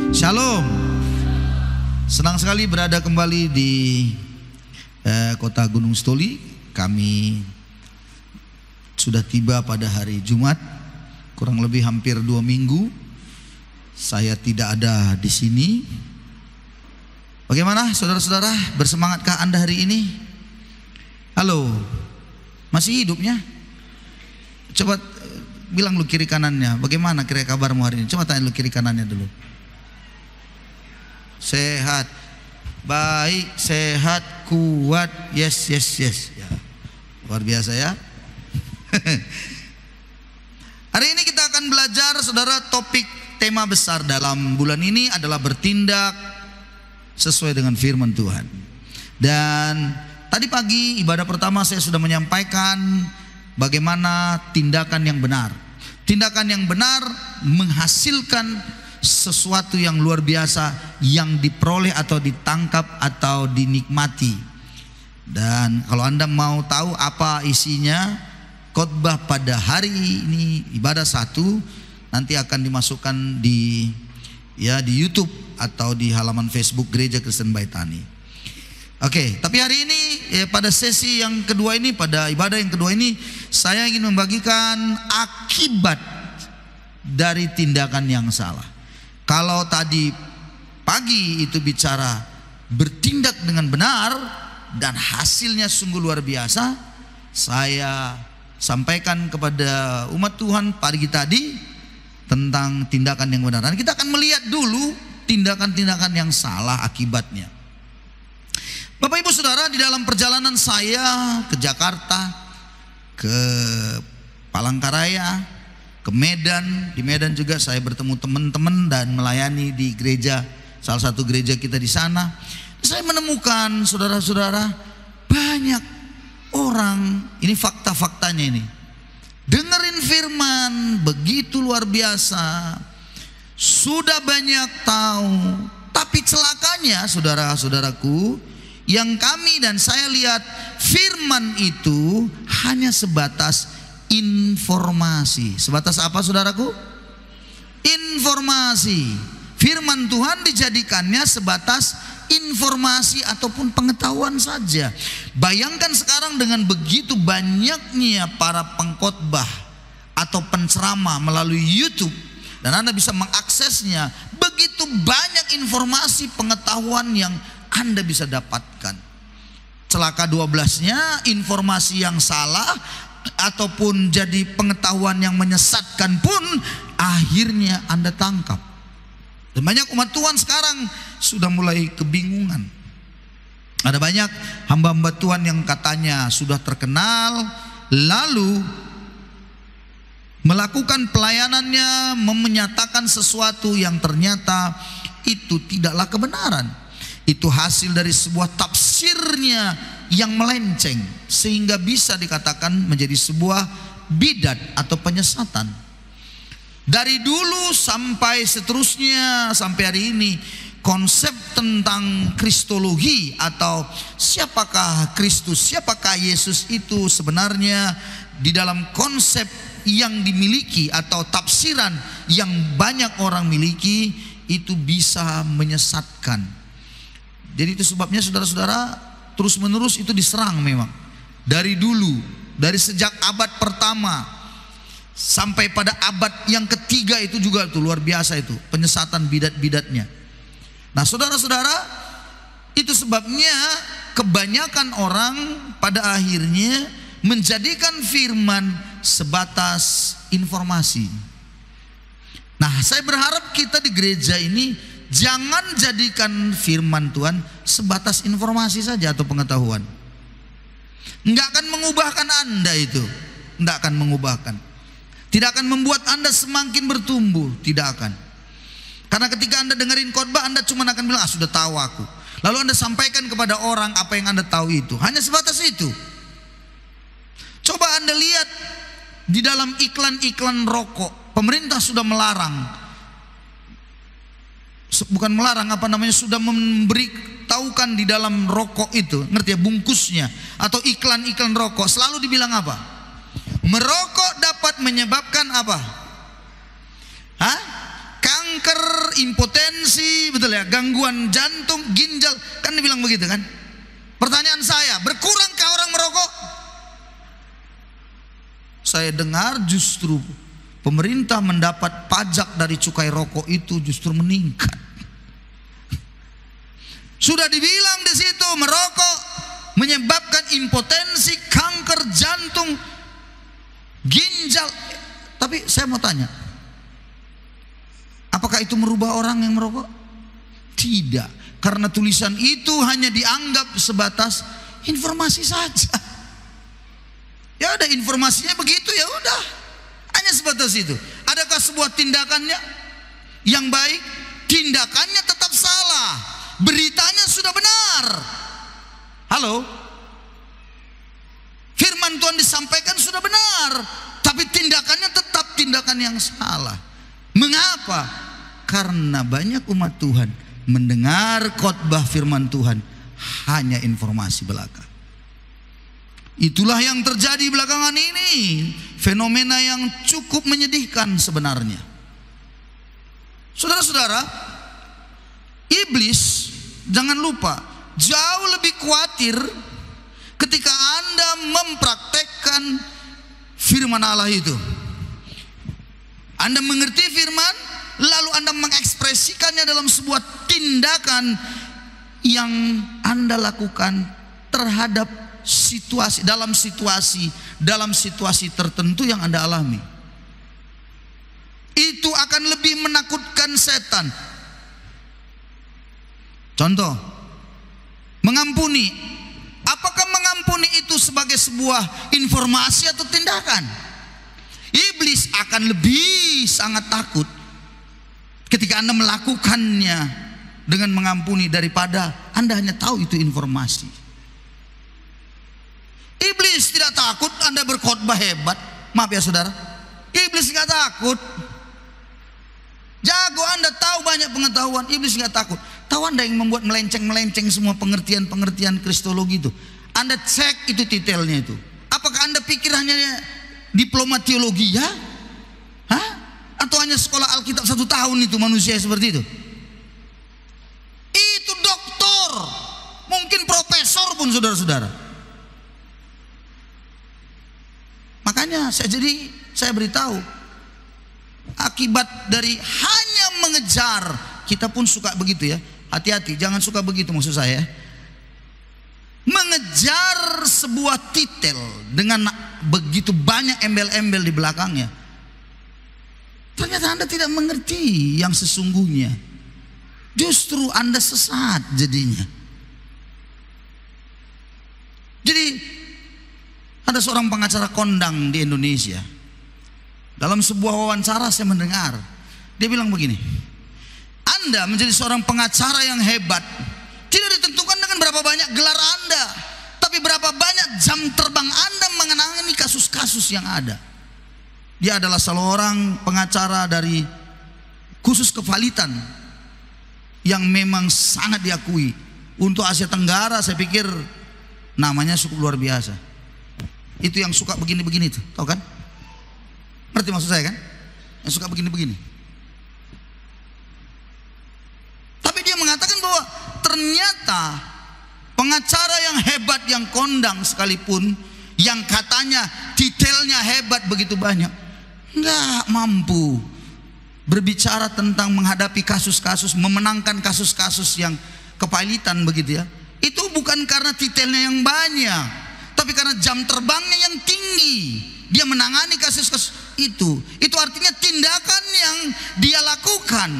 Shalom. Senang sekali berada kembali di kota Gunung Stoli. Kami sudah tiba pada hari Jumat. Kurang lebih hampir 2 minggu saya tidak ada di sini. Bagaimana saudara-saudara? Bersemangatkah Anda hari ini? Halo, masih hidupnya? Coba bilang lu kiri kanannya, bagaimana kira kabarmu hari ini? Coba tanya lu kiri kanannya dulu. Sehat, baik, sehat, kuat, yes. Ya, luar biasa ya. Hari ini kita akan belajar, saudara, topik tema besar dalam bulan ini adalah bertindak sesuai dengan firman Tuhan. Dan tadi pagi ibadah pertama saya sudah menyampaikan bagaimana tindakan yang benar. Tindakan yang benar menghasilkan sesuatu yang luar biasa yang diperoleh atau ditangkap atau dinikmati. Dan kalau Anda mau tahu apa isinya khotbah pada hari ini, ibadah 1 nanti akan dimasukkan di YouTube atau di halaman Facebook Gereja Kristen Baitani. Oke, tapi hari ini pada sesi yang kedua ini, pada ibadah yang kedua ini, saya ingin membagikan akibat dari tindakan yang salah. Kalau tadi pagi itu bicara bertindak dengan benar dan hasilnya sungguh luar biasa, saya sampaikan kepada umat Tuhan pagi tadi tentang tindakan yang benar. Dan kita akan melihat dulu tindakan-tindakan yang salah akibatnya. Bapak Ibu Saudara, di dalam perjalanan saya ke Jakarta, ke Palangkaraya, ke Medan, di Medan juga saya bertemu teman-teman dan melayani di gereja, salah satu gereja kita di sana. Saya menemukan saudara-saudara, banyak orang, ini fakta-faktanya ini, dengerin firman begitu luar biasa, sudah banyak tahu, tapi celakanya saudara-saudaraku, yang kami dan saya lihat firman itu hanya sebatas informasi. Sebatas apa saudaraku? Informasi. Firman Tuhan dijadikannya sebatas informasi ataupun pengetahuan saja. Bayangkan sekarang dengan begitu banyaknya para pengkhotbah atau penceramah melalui YouTube, dan Anda bisa mengaksesnya, begitu banyak informasi pengetahuan yang Anda bisa dapatkan. Celaka 12-nya, informasi yang salah ataupun jadi pengetahuan yang menyesatkan pun akhirnya Anda tangkap. Dan banyak umat Tuhan sekarang sudah mulai kebingungan. Ada banyak hamba-hamba Tuhan yang katanya sudah terkenal, lalu melakukan pelayanannya, menyatakan sesuatu yang ternyata itu tidaklah kebenaran. Itu hasil dari sebuah tafsirnya yang melenceng, sehingga bisa dikatakan menjadi sebuah bidat atau penyesatan. Dari dulu sampai seterusnya sampai hari ini, konsep tentang kristologi atau siapakah Kristus, siapakah Yesus itu sebenarnya di dalam konsep yang dimiliki atau tafsiran yang banyak orang miliki, itu bisa menyesatkan. Jadi itu sebabnya saudara-saudara, terus menerus itu diserang memang. Dari dulu, dari sejak abad pertama sampai pada abad yang ketiga itu juga itu luar biasa itu penyesatan bidat-bidatnya. Nah saudara-saudara, itu sebabnya kebanyakan orang pada akhirnya menjadikan firman sebatas informasi. Nah saya berharap kita di gereja ini jangan jadikan firman Tuhan sebatas informasi saja atau pengetahuan. Enggak akan mengubahkan Anda itu. Enggak akan mengubahkan. Tidak akan membuat Anda semakin bertumbuh. Tidak akan. Karena ketika Anda dengerin khotbah, Anda cuma akan bilang, sudah tahu aku. Lalu Anda sampaikan kepada orang apa yang Anda tahu itu. Hanya sebatas itu. Coba Anda lihat di dalam iklan-iklan rokok. Pemerintah sudah melarang. Bukan melarang, sudah memberitahukan di dalam rokok itu, ngerti ya, bungkusnya atau iklan-iklan rokok selalu dibilang apa? Merokok dapat menyebabkan apa? Kanker impotensi, betul ya, gangguan jantung, ginjal, kan dibilang begitu kan. Pertanyaan saya, berkurangkah orang merokok? Saya dengar justru pemerintah mendapat pajak dari cukai rokok itu justru meningkat. Sudah dibilang di situ merokok menyebabkan impotensi, kanker jantung, ginjal. Tapi saya mau tanya, apakah itu merubah orang yang merokok? Tidak, karena tulisan itu hanya dianggap sebatas informasi saja. Ya ada informasinya begitu, ya udah, hanya sebatas itu. Adakah sebuah tindakannya yang baik? Tindakannya tetap salah, beritanya sudah benar. Halo, firman Tuhan disampaikan sudah benar, tapi tindakannya tetap tindakan yang salah. Mengapa? Karena banyak umat Tuhan mendengar khotbah firman Tuhan hanya informasi belaka. Itulah yang terjadi belakangan ini, fenomena yang cukup menyedihkan sebenarnya. Saudara-saudara, iblis, jangan lupa, jauh lebih khawatir ketika Anda mempraktekkan firman Allah itu. Anda mengerti firman, lalu Anda mengekspresikannya dalam sebuah tindakan yang Anda lakukan terhadap dalam situasi tertentu yang Anda alami. Itu akan lebih menakutkan setan. Contoh, mengampuni. Apakah mengampuni itu sebagai sebuah informasi atau tindakan? Iblis akan lebih sangat takut ketika Anda melakukannya dengan mengampuni daripada Anda hanya tahu itu informasi. Iblis tidak takut Anda berkhotbah hebat. Maaf ya saudara, iblis nggak takut. Jago Anda tahu banyak pengetahuan, iblis nggak takut. Tahu Anda yang membuat melenceng-melenceng semua pengertian-pengertian kristologi itu? Anda cek itu detailnya itu. Apakah Anda pikir hanya diploma teologi ya? Hah? Atau hanya sekolah Alkitab 1 tahun itu manusia seperti itu? Itu doktor, mungkin profesor pun saudara-saudara. Makanya saya beritahu, akibat dari hanya mengejar, kita pun suka begitu ya. Hati-hati, jangan suka begitu maksud saya. Mengejar sebuah titel dengan begitu banyak embel-embel di belakangnya. Ternyata Anda tidak mengerti yang sesungguhnya. Justru Anda sesat jadinya. Jadi ada seorang pengacara kondang di Indonesia. Dalam sebuah wawancara saya mendengar, dia bilang begini, Anda menjadi seorang pengacara yang hebat tidak ditentukan dengan berapa banyak gelar Anda, tapi berapa banyak jam terbang Anda mengenangi kasus-kasus yang ada. Dia adalah seorang pengacara dari khusus kevalitan yang memang sangat diakui. Untuk Asia Tenggara saya pikir namanya cukup luar biasa. Itu yang suka begini-begini itu, tahu kan? Ngerti maksud saya kan? Yang suka begini-begini. Tapi dia mengatakan bahwa ternyata pengacara yang hebat, yang kondang sekalipun, yang katanya detailnya hebat begitu banyak, nggak mampu berbicara tentang menghadapi kasus-kasus, memenangkan kasus-kasus yang kepailitan begitu ya. Itu bukan karena detailnya yang banyak, tapi karena jam terbangnya yang tinggi. Dia menangani kasus-kasus itu. Itu artinya tindakan yang dia lakukan,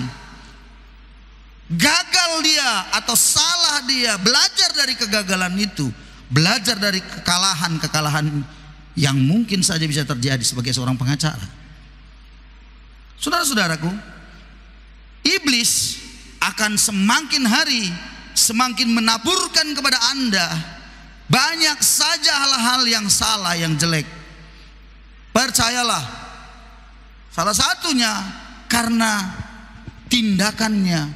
gagal dia atau salah dia, belajar dari kegagalan itu, belajar dari kekalahan-kekalahan yang mungkin saja bisa terjadi sebagai seorang pengacara. Saudara-saudaraku, iblis akan semakin hari semakin menaburkan kepada Anda banyak saja hal-hal yang salah, yang jelek. Percayalah, salah satunya karena tindakannya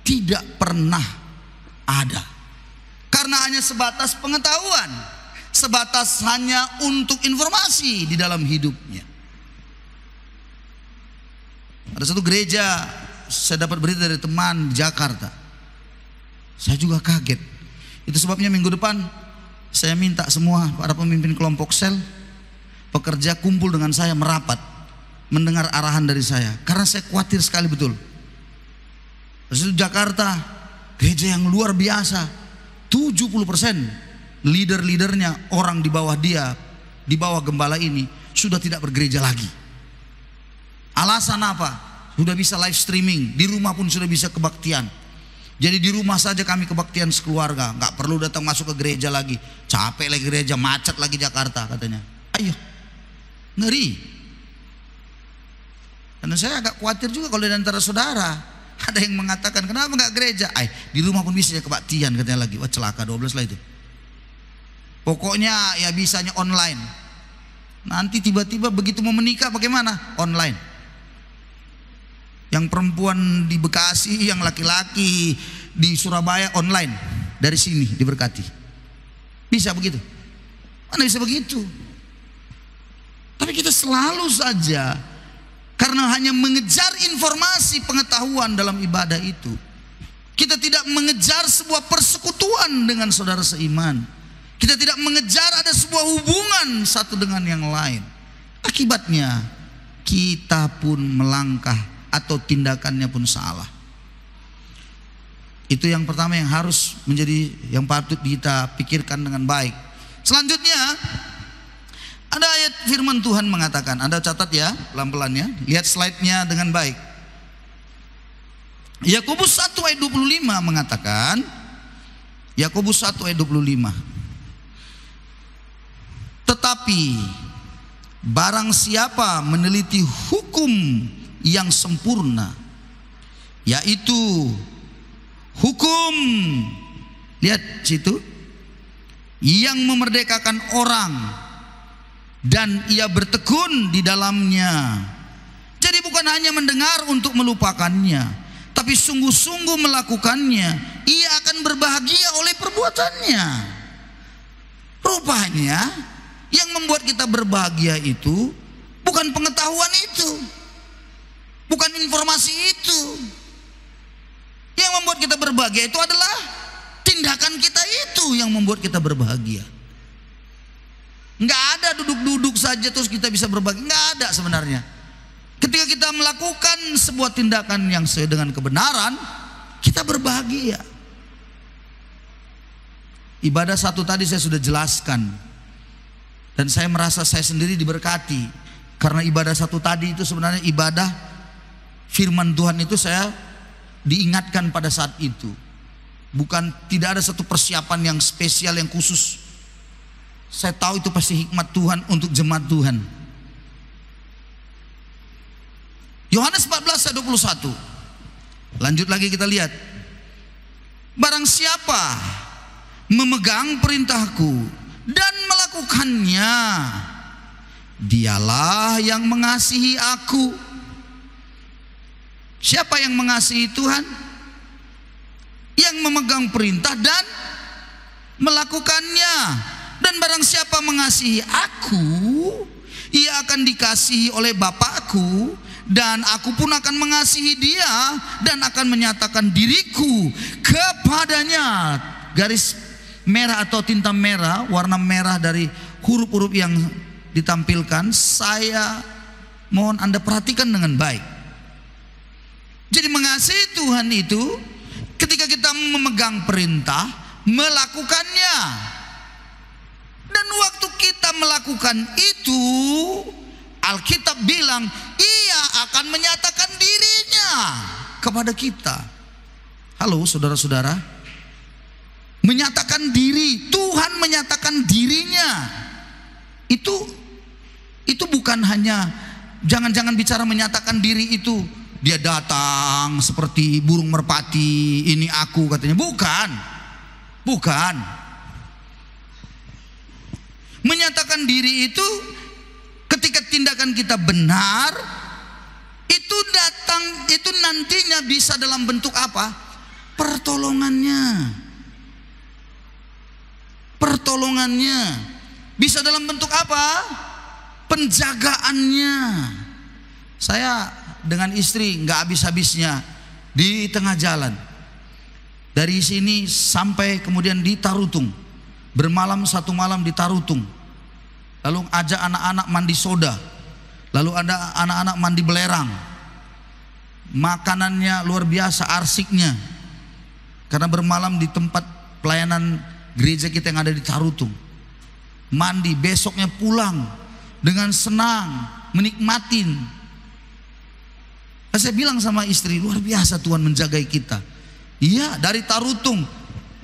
tidak pernah ada. Karena hanya sebatas pengetahuan, sebatas hanya untuk informasi di dalam hidupnya. Ada satu gereja saya dapat berita dari teman di Jakarta. Saya juga kaget. Itu sebabnya minggu depan saya minta semua para pemimpin kelompok sel, pekerja kumpul dengan saya merapat, mendengar arahan dari saya, karena saya khawatir sekali betul. Terus itu Jakarta, gereja yang luar biasa, 70% leader-leadernya, orang di bawah dia, di bawah gembala ini sudah tidak bergereja lagi. Alasan apa? Sudah bisa live streaming, di rumah pun sudah bisa kebaktian. Jadi di rumah saja kami kebaktian sekeluarga, nggak perlu datang masuk ke gereja lagi. Capek lagi gereja, macet lagi Jakarta katanya. Ayo, ngeri. Karena saya agak khawatir juga kalau di antara saudara ada yang mengatakan, kenapa nggak gereja? Di rumah pun bisa ya kebaktian katanya lagi. Wah celaka, 12 lah itu. Pokoknya ya bisanya online. Nanti tiba-tiba begitu mau menikah bagaimana? Online. Yang perempuan di Bekasi, yang laki-laki di Surabaya online. Dari sini diberkati. Bisa begitu? Mana bisa begitu? Tapi kita selalu saja, karena hanya mengejar informasi pengetahuan dalam ibadah itu, kita tidak mengejar sebuah persekutuan dengan saudara seiman. Kita tidak mengejar ada sebuah hubungan satu dengan yang lain. Akibatnya kita pun melangkah atau tindakannya pun salah. Itu yang pertama yang harus menjadi yang patut kita pikirkan dengan baik. Selanjutnya ada ayat firman Tuhan mengatakan, Anda catat ya pelan-pelan ya, lihat slide-nya dengan baik. Yakobus 1 ayat 25 mengatakan, Yakobus 1 ayat 25, tetapi barang siapa meneliti hukum yang sempurna, yaitu hukum, lihat situ, yang memerdekakan orang dan ia bertekun di dalamnya. Jadi bukan hanya mendengar untuk melupakannya, tapi sungguh-sungguh melakukannya, ia akan berbahagia oleh perbuatannya. Rupanya yang membuat kita berbahagia itu bukan pengetahuan itu, bukan informasi itu. Yang membuat kita berbahagia itu adalah tindakan kita itu yang membuat kita berbahagia. Nggak ada duduk-duduk saja terus kita bisa berbahagia, nggak ada sebenarnya. Ketika kita melakukan sebuah tindakan yang sesuai dengan kebenaran, kita berbahagia. Ibadah satu tadi saya sudah jelaskan, dan saya merasa saya sendiri diberkati, karena ibadah satu tadi itu sebenarnya ibadah firman Tuhan itu saya diingatkan pada saat itu. Bukan, tidak ada satu persiapan yang spesial yang khusus. Saya tahu itu pasti hikmat Tuhan untuk jemaat Tuhan. Yohanes 14 ayat 21. Lanjut lagi kita lihat. Barang siapa memegang perintahku dan melakukannya, dialah yang mengasihi aku. Siapa yang mengasihi Tuhan? Yang memegang perintah dan melakukannya. Dan barang siapa mengasihi aku, ia akan dikasihi oleh Bapakku, dan aku pun akan mengasihi dia dan akan menyatakan diriku kepadanya. Garis merah atau tinta merah, warna merah dari huruf-huruf yang ditampilkan, saya mohon Anda perhatikan dengan baik. Jadi mengasihi Tuhan itu ketika kita memegang perintah, melakukannya. Dan waktu kita melakukan itu, Alkitab bilang ia akan menyatakan dirinya kepada kita. Halo saudara-saudara, menyatakan diri, Tuhan menyatakan dirinya. Itu bukan hanya, jangan bicara menyatakan diri itu dia datang seperti burung merpati, ini aku katanya. Bukan. Menyatakan diri itu ketika tindakan kita benar, itu datang, itu nantinya bisa dalam bentuk apa? Pertolongannya. Bisa dalam bentuk apa? Penjagaannya. Saya dengan istri nggak habis-habisnya di tengah jalan. Dari sini sampai kemudian di Tarutung. Bermalam satu malam di Tarutung. Lalu ajak anak-anak mandi soda. Lalu ada anak-anak mandi belerang. Makanannya luar biasa, arsiknya. Karena bermalam di tempat pelayanan gereja kita yang ada di Tarutung. Mandi, besoknya pulang dengan senang, menikmatin. Saya bilang sama istri, luar biasa Tuhan menjagai kita. Iya, dari Tarutung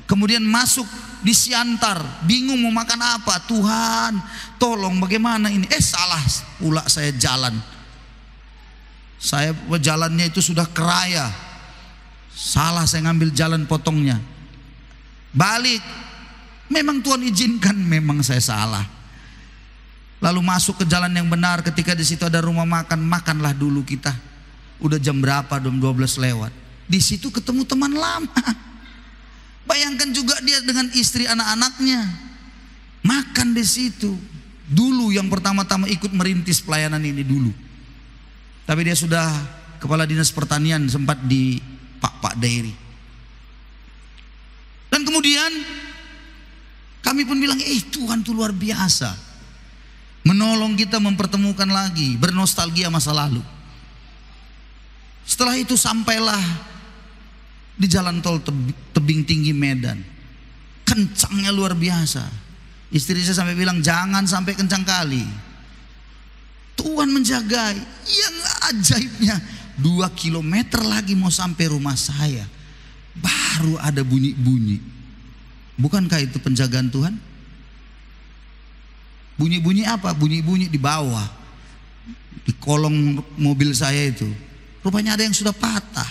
kemudian masuk di Siantar, bingung mau makan apa. Tuhan tolong bagaimana ini, salah pula saya jalan. Saya jalannya itu sudah keraya, salah saya ngambil jalan potongnya. Balik, memang Tuhan izinkan, memang saya salah. Lalu masuk ke jalan yang benar. Ketika di situ ada rumah makan, makanlah dulu kita. Udah jam berapa? Jam 12 lewat. Di situ ketemu teman lama. Bayangkan juga dia dengan istri anak-anaknya makan di situ. Dulu yang pertama-tama ikut merintis pelayanan ini dulu. Tapi dia sudah kepala dinas pertanian sempat di Pak Dairi. Dan kemudian kami pun bilang, Tuhan tuh luar biasa. Menolong kita mempertemukan lagi, bernostalgia masa lalu. Setelah itu sampailah di jalan tol tebing tinggi Medan. Kencangnya luar biasa. Istri saya sampai bilang, jangan sampai kencang kali. Tuhan menjaga. Yang ajaibnya 2 kilometer lagi mau sampai rumah saya, baru ada bunyi-bunyi. Bukankah itu penjagaan Tuhan? Bunyi-bunyi apa? Bunyi-bunyi di bawah, di kolong mobil saya itu. Rupanya ada yang sudah patah.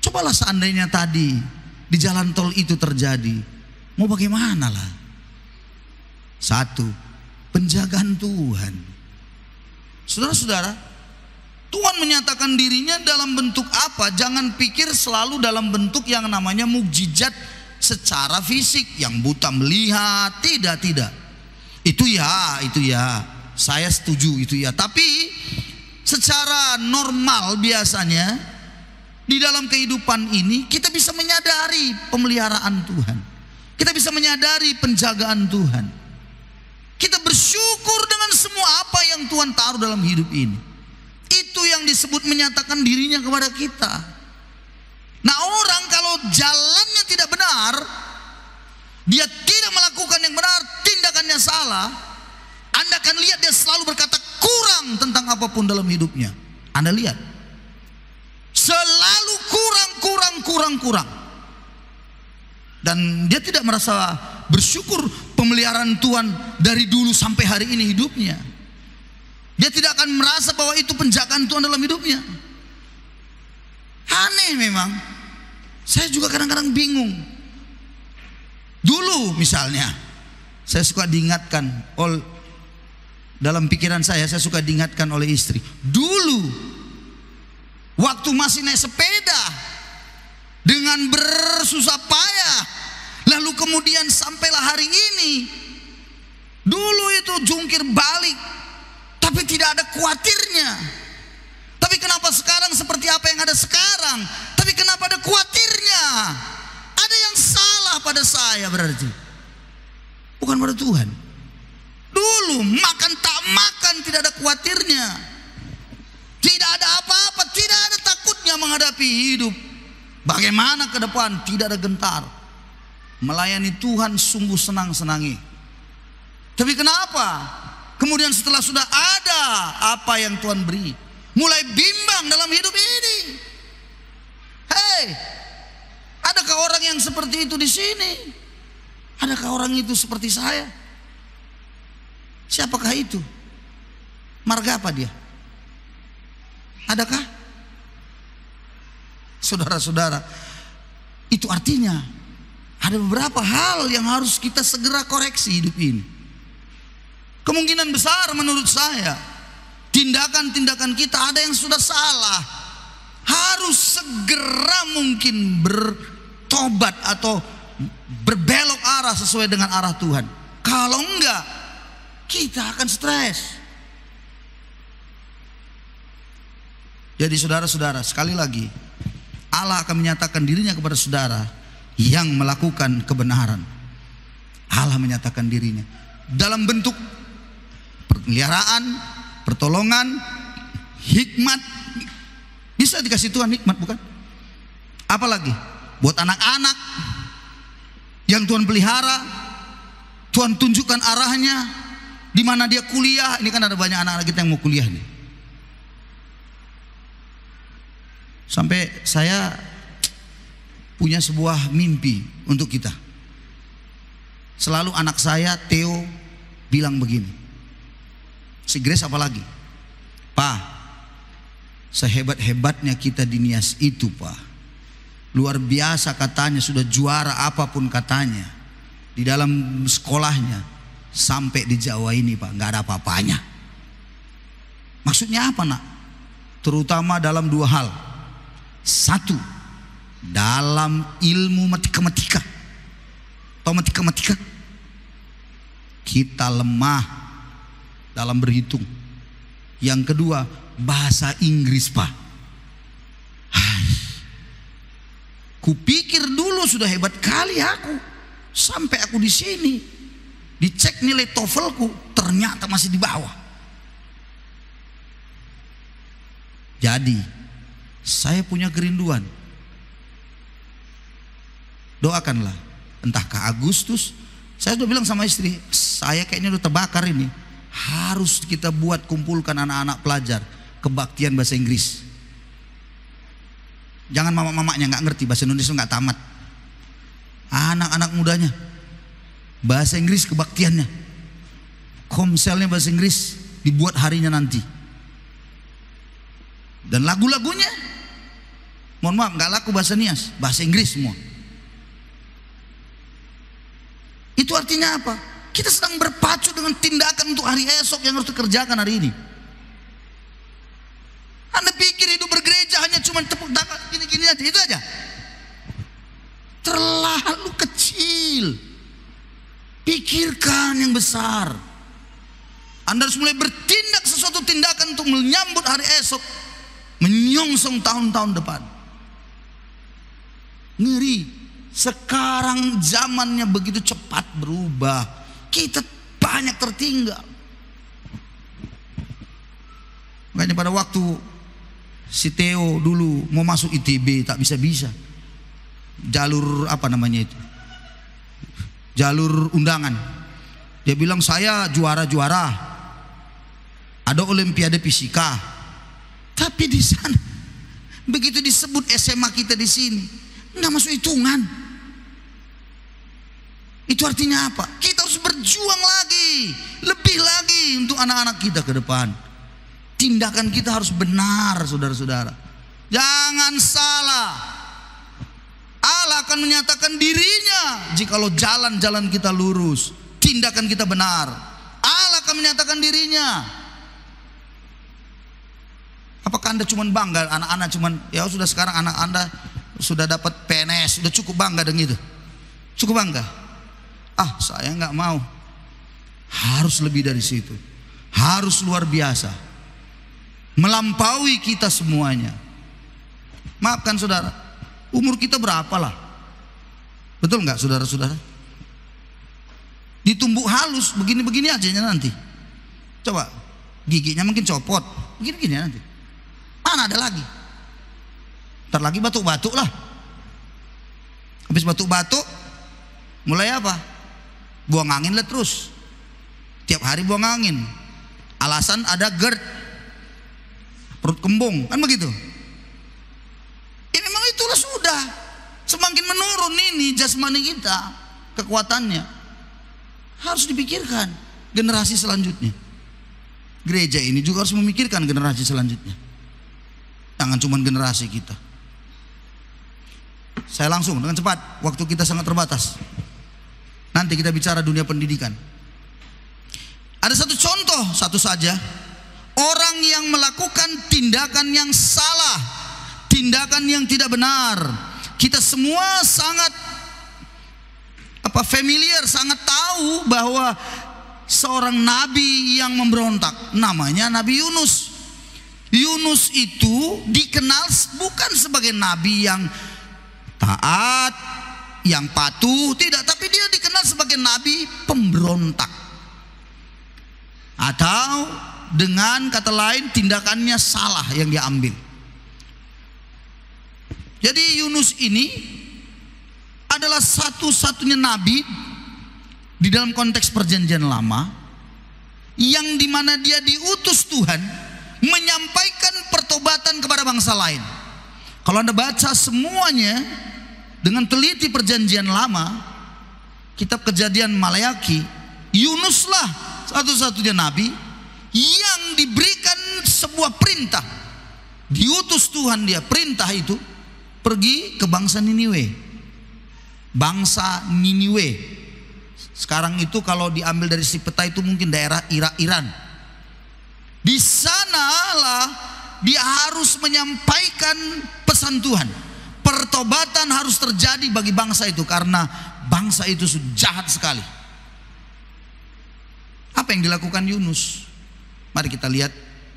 Cobalah seandainya tadi di jalan tol itu terjadi, mau bagaimana lah? Satu, penjagaan Tuhan. Saudara-saudara, Tuhan menyatakan dirinya dalam bentuk apa? Jangan pikir selalu dalam bentuk yang namanya mukjizat secara fisik, yang buta melihat. Tidak. Itu ya, saya setuju itu ya. Tapi secara normal biasanya di dalam kehidupan ini kita bisa menyadari pemeliharaan Tuhan. Kita bisa menyadari penjagaan Tuhan. Kita bersyukur dengan semua apa yang Tuhan taruh dalam hidup ini. Itu yang disebut menyatakan dirinya kepada kita. Nah, orang kalau jalannya tidak benar, dia tidak melakukan yang benar, tindakannya salah, Anda akan lihat dia selalu berkata kurang tentang apapun dalam hidupnya. Anda lihat, selalu kurang. Dan dia tidak merasa bersyukur pemeliharaan Tuhan dari dulu sampai hari ini hidupnya. Dia tidak akan merasa bahwa itu penjagaan Tuhan dalam hidupnya. Aneh memang. Saya juga kadang-kadang bingung. Dulu misalnya, saya suka diingatkan dalam pikiran saya suka diingatkan oleh istri. Dulu waktu masih naik sepeda dengan bersusah payah, lalu kemudian sampailah hari ini. Dulu itu jungkir balik, tapi tidak ada khawatirnya. Tapi kenapa sekarang seperti apa yang ada sekarang? Tapi kenapa ada khawatirnya? Ada yang salah pada saya berarti, bukan pada Tuhan. Dulu makan tak makan tidak ada khawatirnya, tidak ada apa-apa, tidak ada takutnya menghadapi hidup. Bagaimana ke depan, tidak ada gentar. Melayani Tuhan sungguh senang-senangi. Tapi kenapa kemudian setelah sudah ada apa yang Tuhan beri, mulai bimbang dalam hidup ini? Hei, adakah orang yang seperti itu di sini? Adakah orang itu seperti saya? Siapakah itu? Marga apa dia? Adakah? Saudara-saudara, itu artinya ada beberapa hal yang harus kita segera koreksi hidup ini. Kemungkinan besar menurut saya tindakan-tindakan kita ada yang sudah salah, harus segera mungkin bertobat atau berbelok arah sesuai dengan arah Tuhan. Kalau enggak, kita akan stres. Jadi saudara-saudara, sekali lagi, Allah akan menyatakan dirinya kepada saudara yang melakukan kebenaran. Allah menyatakan dirinya dalam bentuk pemeliharaan, pertolongan, hikmat. Bisa dikasih Tuhan hikmat, bukan? Apalagi buat anak-anak yang Tuhan pelihara, Tuhan tunjukkan arahnya, di mana dia kuliah. Ini kan ada banyak anak-anak kita yang mau kuliah nih. Sampai saya punya sebuah mimpi untuk kita. Selalu anak saya Theo bilang begini, si Grace apalagi, Pak, sehebat-hebatnya kita di Nias itu Pak, luar biasa katanya, sudah juara apapun katanya di dalam sekolahnya, sampai di Jawa ini Pak nggak ada apa-apanya. Maksudnya apa nak? Terutama dalam dua hal. Satu, dalam ilmu matematika. Tahu matematika? Kita lemah dalam berhitung. Yang kedua, bahasa Inggris Pak. Kupikir dulu sudah hebat kali aku, sampai aku di sini dicek nilai TOEFL-ku, ternyata masih di bawah. Jadi saya punya kerinduan. Doakanlah, entah ke Agustus. Saya sudah bilang sama istri, saya kayaknya udah terbakar ini. Harus kita buat, kumpulkan anak-anak pelajar kebaktian bahasa Inggris. Jangan mama-mamanya nggak ngerti bahasa Indonesia, nggak tamat. Anak-anak mudanya bahasa Inggris kebaktiannya, komselnya bahasa Inggris dibuat harinya nanti. Dan lagu-lagunya, mohon maaf, nggak laku bahasa Nias, bahasa Inggris semua. Itu artinya apa? Kita sedang berpacu dengan tindakan untuk hari esok yang harus dikerjakan hari ini. Anda pikir hidup bergereja hanya cuma tepuk tangan gini-gini aja, itu aja? Terlalu kecil. Pikirkan yang besar. Anda harus mulai bertindak sesuatu tindakan untuk menyambut hari esok, menyongsong tahun-tahun depan. Ngeri. Sekarang zamannya begitu cepat berubah, kita banyak tertinggal. Makanya pada waktu si Theo dulu mau masuk ITB tak bisa-bisa, jalur apa namanya itu, jalur undangan, dia bilang saya juara-juara, ada olimpiade fisika. Tapi di sana begitu disebut SMA kita di sini nggak masuk hitungan. Itu artinya apa? Kita harus berjuang lagi, lebih lagi untuk anak-anak kita ke depan. Tindakan kita harus benar, saudara-saudara. Jangan salah. Allah akan menyatakan dirinya jikalau jalan-jalan kita lurus, tindakan kita benar. Allah akan menyatakan dirinya. Apakah Anda cuma bangga anak-anak cuman ya sudah sekarang anak Anda sudah dapat PNS, sudah cukup bangga dengan itu? Cukup bangga? Ah, saya nggak mau. Harus lebih dari situ. Harus luar biasa. Melampaui kita semuanya. Maafkan saudara, umur kita berapa lah? Betul nggak saudara-saudara? Ditumbuk halus begini-begini aja nanti. Coba giginya mungkin copot, begini-begini nanti. Mana ada lagi? Ntar lagi batuk-batuk lah. Habis batuk-batuk, mulai apa? Buang angin lah terus. Tiap hari buang angin. Alasan ada GERD, perut kembung, kan begitu? Ya memang itulah sudah. Semakin menurun ini jasmani kita, kekuatannya. Harus dipikirkan generasi selanjutnya. Gereja ini juga harus memikirkan generasi selanjutnya. Jangan cuma generasi kita. Saya langsung dengan cepat, waktu kita sangat terbatas. Nanti kita bicara dunia pendidikan. Ada satu contoh, satu saja. Orang yang melakukan tindakan yang salah, tindakan yang tidak benar. Kita semua sangat familiar, sangat tahu bahwa seorang nabi yang memberontak, namanya Nabi Yunus. Yunus itu dikenal bukan sebagai nabi yang taat, yang patuh, tidak, tapi dia dikenal sebagai nabi pemberontak. Atau dengan kata lain, tindakannya salah yang dia ambil. Jadi Yunus ini adalah satu-satunya nabi di dalam konteks perjanjian lama yang dimana dia diutus Tuhan menyampaikan pertobatan kepada bangsa lain. Kalau Anda baca semuanya dengan teliti perjanjian lama, kitab Kejadian, Maleaki, Yunuslah satu-satunya nabi yang diberikan sebuah perintah. Diutus Tuhan, dia perintah itu pergi ke bangsa Niniwe. Bangsa Niniwe sekarang itu kalau diambil dari si peta itu mungkin daerah Iran. Di sanalah dia harus menyampaikan pesan Tuhan. Pertobatan harus terjadi bagi bangsa itu karena bangsa itu sudah jahat sekali. Apa yang dilakukan Yunus? Mari kita lihat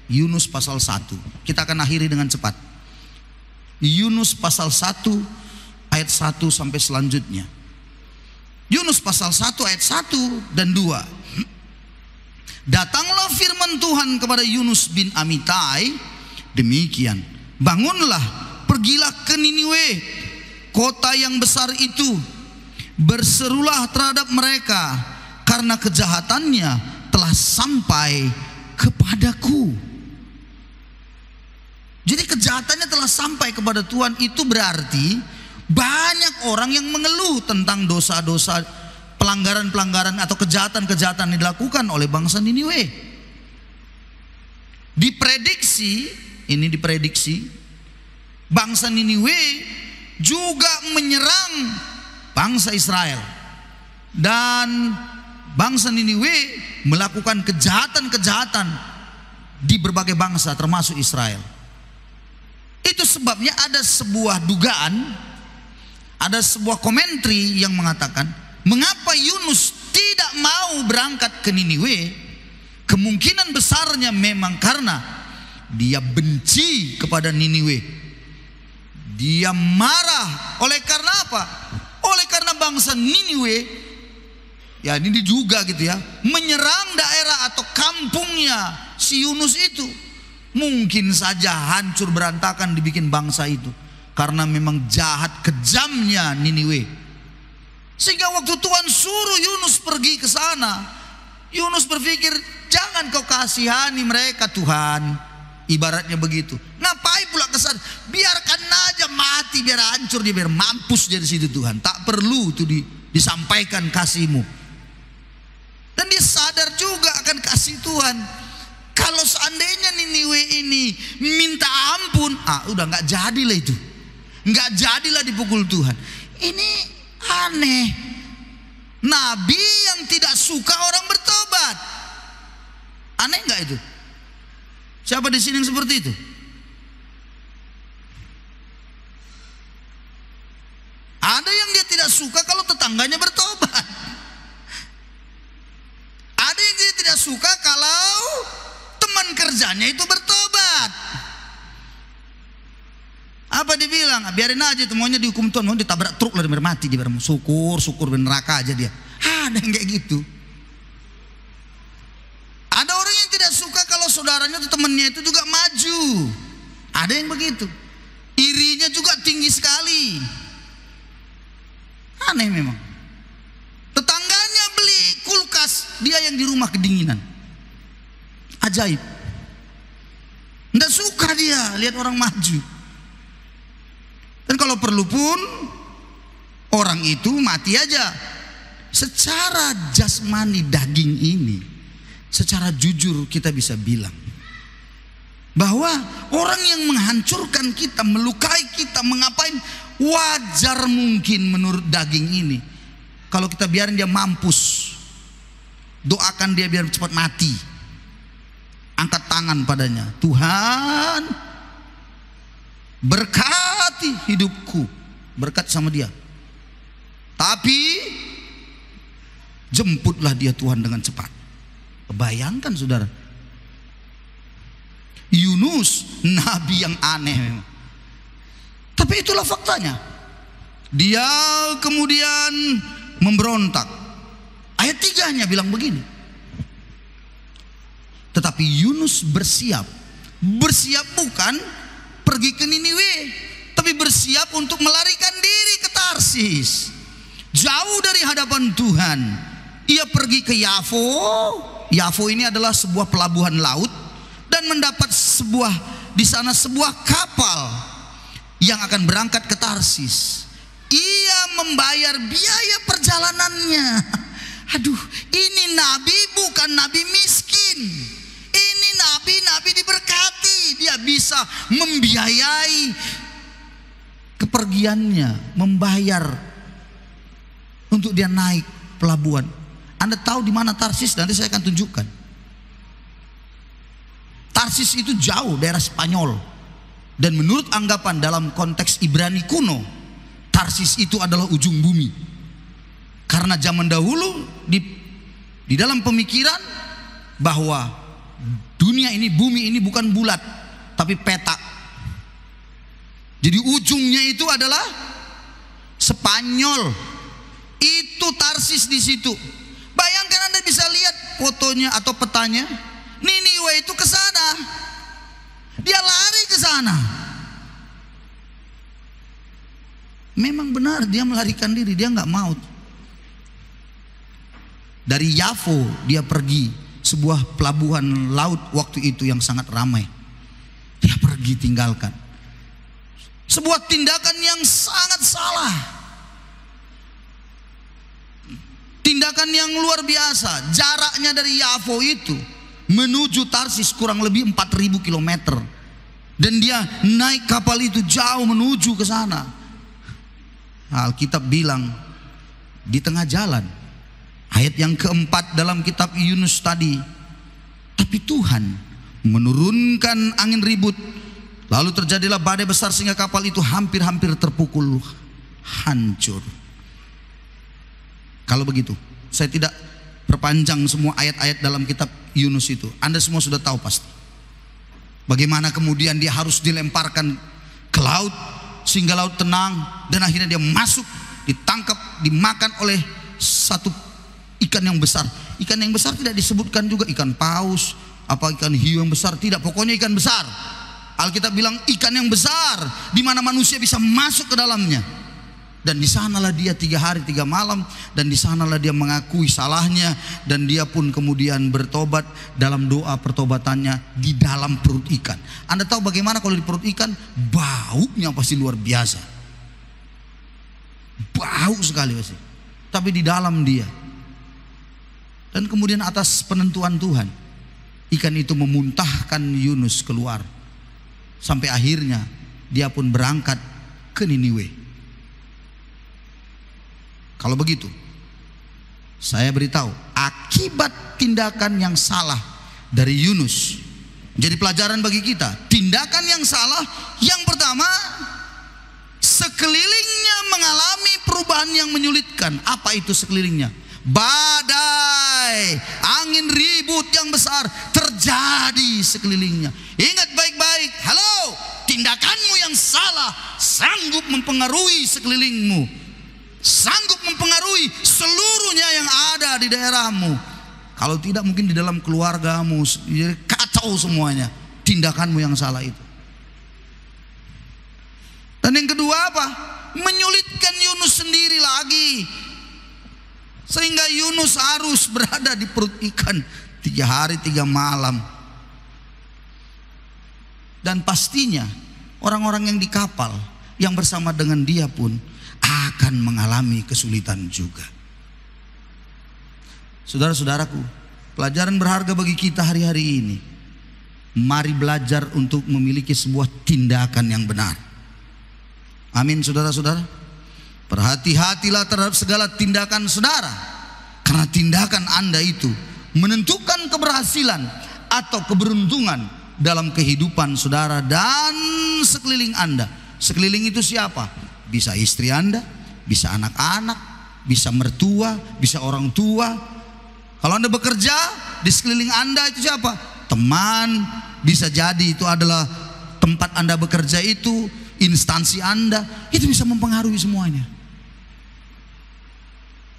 Yunus pasal 1. Kita akan akhiri dengan cepat. Yunus pasal 1 ayat 1 sampai selanjutnya. Yunus pasal 1 ayat 1 dan 2. Datanglah firman Tuhan kepada Yunus bin Amitai demikian. Bangunlah, pergilah ke Niniwe, kota yang besar itu. Berserulah terhadap mereka karena kejahatannya telah sampai kepadaku. Jadi kejahatannya telah sampai kepada Tuhan, itu berarti banyak orang yang mengeluh tentang dosa-dosa, pelanggaran-pelanggaran atau kejahatan-kejahatan yang dilakukan oleh bangsa Niniwe. Diprediksi bangsa Niniwe juga menyerang bangsa Israel, dan bangsa Niniwe melakukan kejahatan-kejahatan di berbagai bangsa termasuk Israel. Itu sebabnya ada sebuah dugaan, ada sebuah komentari yang mengatakan, mengapa Yunus tidak mau berangkat ke Niniwe? Kemungkinan besarnya memang karena dia benci kepada Niniwe. Dia marah. Oleh karena apa? Oleh karena bangsa Niniwe, ya ini juga gitu ya, menyerang daerah atau kampungnya si Yunus itu. Mungkin saja hancur berantakan dibikin bangsa itu karena memang jahat kejamnya Niniwe. Sehingga waktu Tuhan suruh Yunus pergi ke sana, Yunus berpikir, jangan kau kasihani mereka Tuhan. Ibaratnya begitu. Ngapain pula ke sana? Biarkan aja mati, biar hancur dia, biar mampus dari situ Tuhan. Tak perlu itu disampaikan kasih-Mu. Dan dia sadar juga akan kasih Tuhan. Kalau seandainya Niniwe ini minta ampun, udah nggak jadilah itu, nggak jadilah dipukul Tuhan. Ini aneh. Nabi yang tidak suka orang bertobat, aneh nggak itu? Siapa di sini yang seperti itu? Ada yang dia tidak suka kalau tetangganya bertobat. Ada yang dia tidak suka kalau teman kerjanya itu bertobat. Apa dibilang? Biarin aja itu, maunya dihukum Tuhan, mau ditabrak truk lah, biar mati dia, biar syukur neraka aja dia. Ada yang kayak gitu. Ada orang yang tidak suka kalau saudaranya atau temannya itu juga maju. Ada yang begitu. Irinya juga tinggi sekali. Aneh memang. Tetangganya beli kulkas, dia yang di rumah kedinginan. Ajaib. Nggak suka dia lihat orang maju. Dan kalau perlu pun orang itu mati aja. Secara jasmani daging ini, secara jujur kita bisa bilang bahwa orang yang menghancurkan kita, melukai kita, mengapain, wajar mungkin menurut daging ini. Kalau kita biarin dia mampus, doakan dia biar cepat mati. Angkat tangan padanya, Tuhan berkati hidupku, berkat sama dia, tapi jemputlah dia Tuhan dengan cepat. Bayangkan saudara, Yunus nabi yang aneh. Tapi itulah faktanya. Dia kemudian memberontak. Ayat 3-nya bilang begini. Tetapi Yunus bersiap. Bersiap bukan pergi ke Niniwe, tapi bersiap untuk melarikan diri ke Tarsis. Jauh dari hadapan Tuhan. Ia pergi ke Yafo. Yafo ini adalah sebuah pelabuhan laut, dan mendapat di sana sebuah kapal yang akan berangkat ke Tarsis. Ia membayar biaya perjalanannya. Aduh, ini nabi bukan nabi miskin. Ini nabi diberkati. Dia bisa membiayai kepergiannya, membayar untuk dia naik pelabuhan. Anda tahu di mana Tarsis? Nanti saya akan tunjukkan. Tarsis itu jauh, daerah Spanyol. Dan menurut anggapan dalam konteks Ibrani kuno, Tarsis itu adalah ujung bumi. Karena zaman dahulu di dalam pemikiran bahwa dunia ini, bumi ini bukan bulat, tapi petak. Jadi ujungnya itu adalah Spanyol. Itu Tarsis di situ. Bayangkan Anda bisa lihat fotonya atau petanya. Niniwe itu ke sana. Dia lari ke sana. Memang benar dia melarikan diri, dia nggak mau. Dari Yafo dia pergi, sebuah pelabuhan laut waktu itu yang sangat ramai. Dia pergi tinggalkan. Sebuah tindakan yang sangat salah. Tindakan yang luar biasa. Jaraknya dari Yafo itu menuju Tarsis kurang lebih 4.000 km. Dan dia naik kapal itu jauh menuju ke sana. Alkitab bilang di tengah jalan. Ayat yang keempat dalam kitab Yunus tadi. Tapi Tuhan menurunkan angin ribut. Lalu terjadilah badai besar sehingga kapal itu hampir-hampir terpukul hancur. Kalau begitu, saya tidak perpanjang semua ayat-ayat dalam kitab Yunus itu. Anda semua sudah tahu pasti. Bagaimana kemudian dia harus dilemparkan ke laut sehingga laut tenang, dan akhirnya dia masuk, ditangkap, dimakan oleh satu ikan yang besar. Ikan yang besar tidak disebutkan juga ikan paus, apa ikan hiu yang besar, tidak, pokoknya ikan besar. Alkitab bilang ikan yang besar di mana manusia bisa masuk ke dalamnya. Dan di sanalah dia 3 hari 3 malam, dan di sanalah dia mengakui salahnya, dan dia pun kemudian bertobat dalam doa pertobatannya di dalam perut ikan. Anda tahu bagaimana kalau di perut ikan baunya pasti luar biasa. Bau sekali pasti. Tapi di dalam dia. Dan kemudian atas penentuan Tuhan, ikan itu memuntahkan Yunus keluar. Sampai akhirnya dia pun berangkat ke Niniwe. Kalau begitu, saya beritahu akibat tindakan yang salah dari Yunus jadi pelajaran bagi kita. Tindakan yang salah yang pertama, sekelilingnya mengalami perubahan yang menyulitkan. Apa itu sekelilingnya? Badai, angin ribut yang besar terjadi sekelilingnya. Ingat baik-baik, halo, tindakanmu yang salah sanggup mempengaruhi sekelilingmu, sanggup mempengaruhi seluruhnya yang ada di daerahmu. Kalau tidak mungkin di dalam keluargamu kacau semuanya, tindakanmu yang salah itu. Dan yang kedua apa? Menyulitkan Yunus sendiri lagi, sehingga Yunus harus berada di perut ikan 3 hari 3 malam. Dan pastinya orang-orang yang di kapal yang bersama dengan dia pun akan mengalami kesulitan juga. Saudara-saudaraku, pelajaran berharga bagi kita hari-hari ini. Mari belajar untuk memiliki sebuah tindakan yang benar. Amin, saudara-saudara. Berhati-hatilah terhadap segala tindakan saudara, karena tindakan Anda itu menentukan keberhasilan atau keberuntungan dalam kehidupan saudara dan sekeliling Anda. Sekeliling itu siapa? Bisa istri Anda, bisa anak-anak, bisa mertua, bisa orang tua. Kalau Anda bekerja, di sekeliling Anda itu siapa? Teman, bisa jadi itu adalah tempat Anda bekerja, itu instansi Anda, itu bisa mempengaruhi semuanya.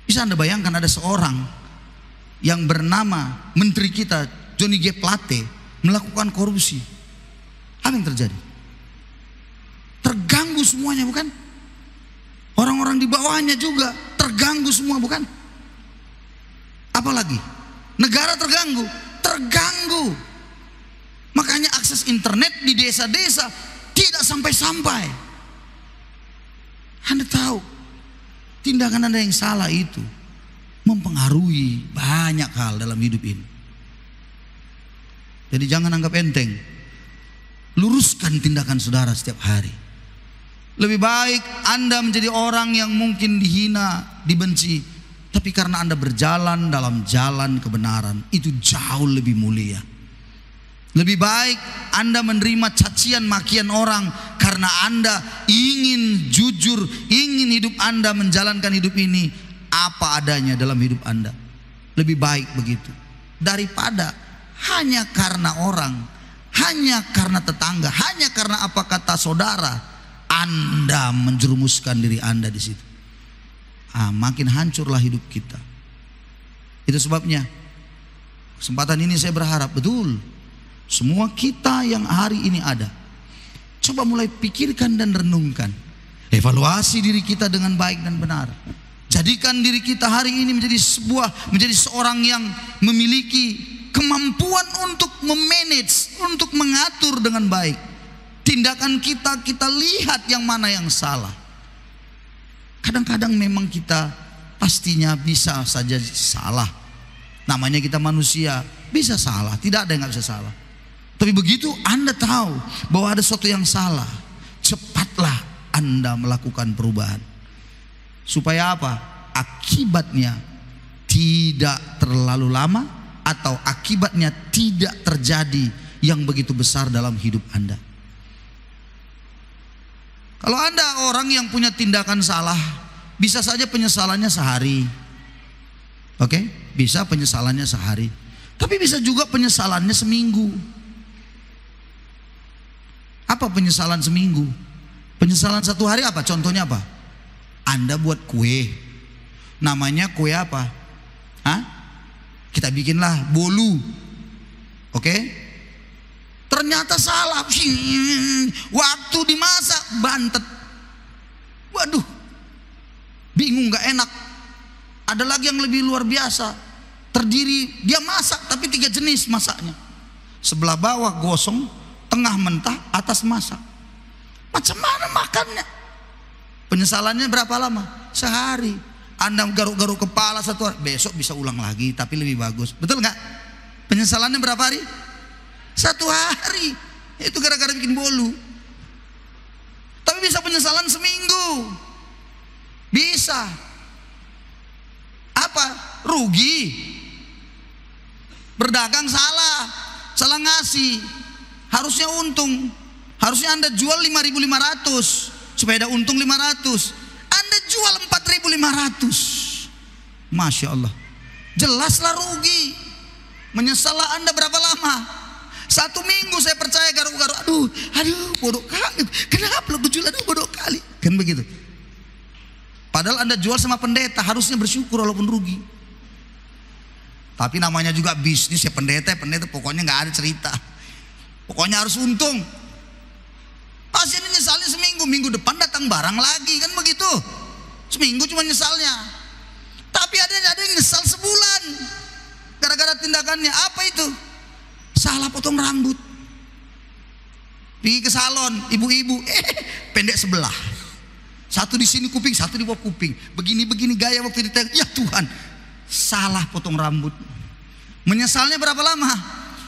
Bisa Anda bayangkan ada seorang yang bernama menteri kita Johnny G. Plate melakukan korupsi. Apa yang terjadi? Terganggu semuanya, bukan? Orang-orang di bawahnya juga terganggu semua, bukan? Apalagi negara terganggu. Makanya akses internet di desa-desa tidak sampai-sampai. Anda tahu, tindakan Anda yang salah itu mempengaruhi banyak hal dalam hidup ini. Jadi jangan anggap enteng. Luruskan tindakan saudara setiap hari. Lebih baik Anda menjadi orang yang mungkin dihina, dibenci, tapi karena Anda berjalan dalam jalan kebenaran, itu jauh lebih mulia. Lebih baik Anda menerima cacian makian orang karena Anda ingin jujur, ingin hidup Anda menjalankan hidup ini apa adanya dalam hidup Anda. Lebih baik begitu daripada hanya karena orang, hanya karena tetangga, hanya karena apa kata saudara, Anda menjerumuskan diri Anda di situ. Makin hancurlah hidup kita. Itu sebabnya kesempatan ini saya berharap betul semua kita yang hari ini ada, coba mulai pikirkan dan renungkan, evaluasi diri kita dengan baik dan benar. Jadikan diri kita hari ini menjadi seorang yang memiliki kemampuan untuk memanage, untuk mengatur dengan baik. Tindakan kita lihat yang mana yang salah. Kadang-kadang memang kita pastinya bisa saja salah. Namanya kita manusia, bisa salah, tidak ada yang nggak bisa salah. Tapi begitu Anda tahu bahwa ada sesuatu yang salah, cepatlah Anda melakukan perubahan. Supaya apa? Akibatnya tidak terlalu lama, atau akibatnya tidak terjadi yang begitu besar dalam hidup Anda. Kalau Anda orang yang punya tindakan salah, bisa saja penyesalannya sehari. Oke? Bisa penyesalannya sehari. Tapi bisa juga penyesalannya seminggu. Apa penyesalan seminggu? Penyesalan satu hari apa? Contohnya apa? Anda buat kue. Namanya kue apa? Kita bikinlah bolu. Oke? Ternyata salah. Waktu dimasak bantet. Waduh. Bingung, gak enak. Ada lagi yang lebih luar biasa. Terdiri, dia masak tapi 3 jenis masaknya. Sebelah bawah gosong, tengah mentah, atas masak. Macam mana makannya? Penyesalannya berapa lama? Sehari. Anda garuk-garuk kepala satu hari, besok bisa ulang lagi tapi lebih bagus. Betul nggak? Penyesalannya berapa hari? 1 hari. Itu gara-gara bikin bolu. Tapi bisa penyesalan seminggu. Bisa. Apa? Rugi. Berdagang salah ngasih. Harusnya untung. Harusnya Anda jual 5.500 supaya ada untung 500. Anda jual 4.500. Masya Allah. Jelaslah rugi. Menyesallah Anda berapa lama? 1 minggu saya percaya garuk-garuk. Aduh bodoh kali. Kenapa lo jual? Aduh bodoh kali. Kan begitu. Padahal Anda jual sama pendeta, harusnya bersyukur walaupun rugi. Tapi namanya juga bisnis ya, pendeta pokoknya nggak ada cerita. Pokoknya harus untung. Pasti ini nyesalnya seminggu, minggu depan datang barang lagi, kan begitu. Seminggu cuma nyesalnya. Tapi ada yang nyesal sebulan gara-gara tindakannya. Apa itu? Salah potong rambut. Pergi ke salon, ibu-ibu, pendek sebelah. Satu di sini kuping, satu di bawah kuping. Begini gaya waktu ditengok. Ya Tuhan, salah potong rambut. Menyesalnya berapa lama?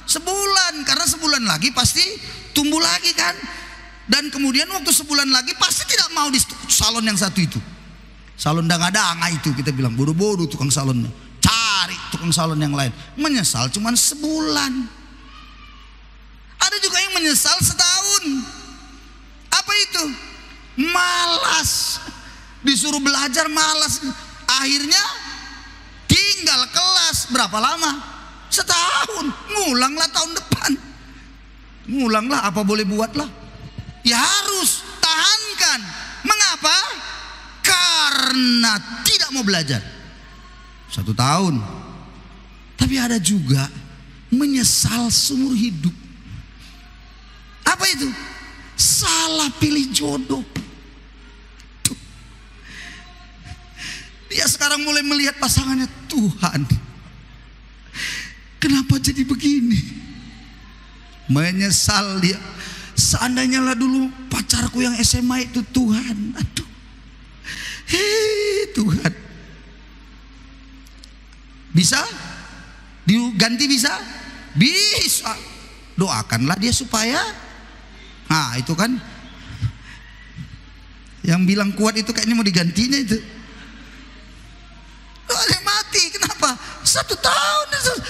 Sebulan, karena sebulan lagi pasti tumbuh lagi kan. Dan kemudian waktu sebulan lagi pasti tidak mau di salon yang satu itu. Salon danga-danga itu kita bilang, bodoh-bodoh tukang salonnya. Cari tukang salon yang lain. Menyesal cuman sebulan. Ada juga yang menyesal setahun. Apa itu? Malas. Disuruh belajar malas. Akhirnya tinggal kelas. Berapa lama? Setahun. Ngulanglah tahun depan. Ngulanglah, apa boleh buatlah. Ya harus tahankan. Mengapa? Karena tidak mau belajar. 1 tahun. Tapi ada juga menyesal seumur hidup. Apa itu? Salah pilih jodoh. Tuh. Dia sekarang mulai melihat pasangannya, Tuhan, kenapa jadi begini? Menyesal dia. Seandainya lah dulu pacarku yang SMA itu, Tuhan. Aduh. Hei Tuhan. Bisa? Diganti bisa? Bisa. Doakanlah dia supaya. Nah itu kan. Yang bilang kuat itu kayaknya mau digantinya itu. Dia mati, kenapa? 1 tahun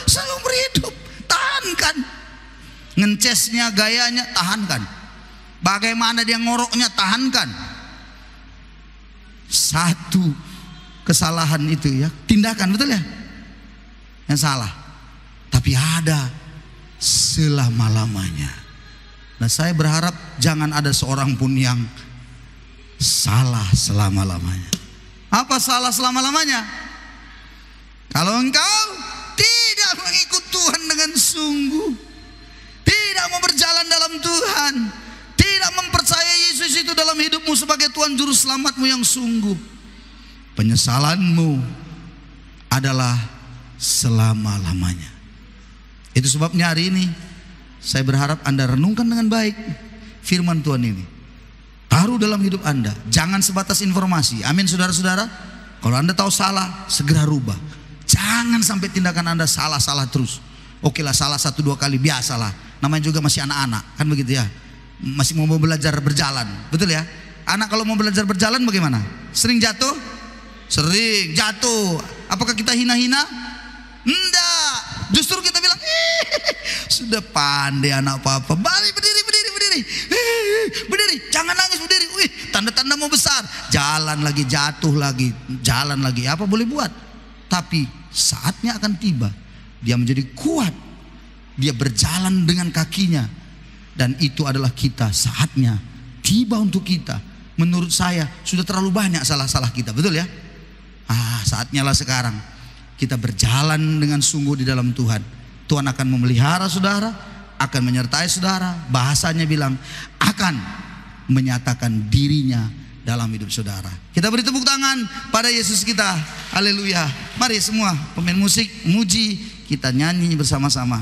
seumur hidup. Tahankan. Ngencesnya, gayanya, tahankan. Bagaimana dia ngoroknya, tahankan. Satu kesalahan itu ya, tindakan, betul ya, yang salah. Tapi ada selama-lamanya. Nah saya berharap jangan ada seorang pun yang salah selama-lamanya. Apa salah selama-lamanya? Kalau engkau tidak mengikut Tuhan dengan sungguh, tidak mau berjalan dalam Tuhan, tidak mempercayai Yesus itu dalam hidupmu sebagai Tuhan Juru Selamatmu yang sungguh, penyesalanmu adalah selama-lamanya. Itu sebabnya hari ini saya berharap Anda renungkan dengan baik firman Tuhan ini. Taruh dalam hidup Anda. Jangan sebatas informasi. Amin saudara-saudara. Kalau Anda tahu salah, segera rubah. Jangan sampai tindakan Anda salah-salah terus. Oke lah, salah 1-2 kali, biasalah. Namanya juga masih anak-anak, kan begitu ya. Masih mau belajar berjalan, betul ya. Anak kalau mau belajar berjalan bagaimana? Sering jatuh? Sering jatuh. Apakah kita hina-hina? Enggak. Justru kita bilang, sudah pandai anak papa. Balik, berdiri, berdiri, berdiri. Berdiri, jangan nangis, berdiri. Wih, tanda-tanda mau besar. Jalan lagi, jatuh lagi, jalan lagi. Apa boleh buat? Tapi saatnya akan tiba. Dia menjadi kuat. Dia berjalan dengan kakinya. Dan itu adalah kita. Saatnya tiba untuk kita. Menurut saya sudah terlalu banyak salah-salah kita, betul ya? Saatnya lah sekarang kita berjalan dengan sungguh di dalam Tuhan. Tuhan akan memelihara saudara, akan menyertai saudara. Bahasanya bilang akan menyatakan dirinya dalam hidup saudara. Kita beri tepuk tangan pada Yesus kita. Haleluya. Mari semua pemain musik muji, kita nyanyi bersama-sama.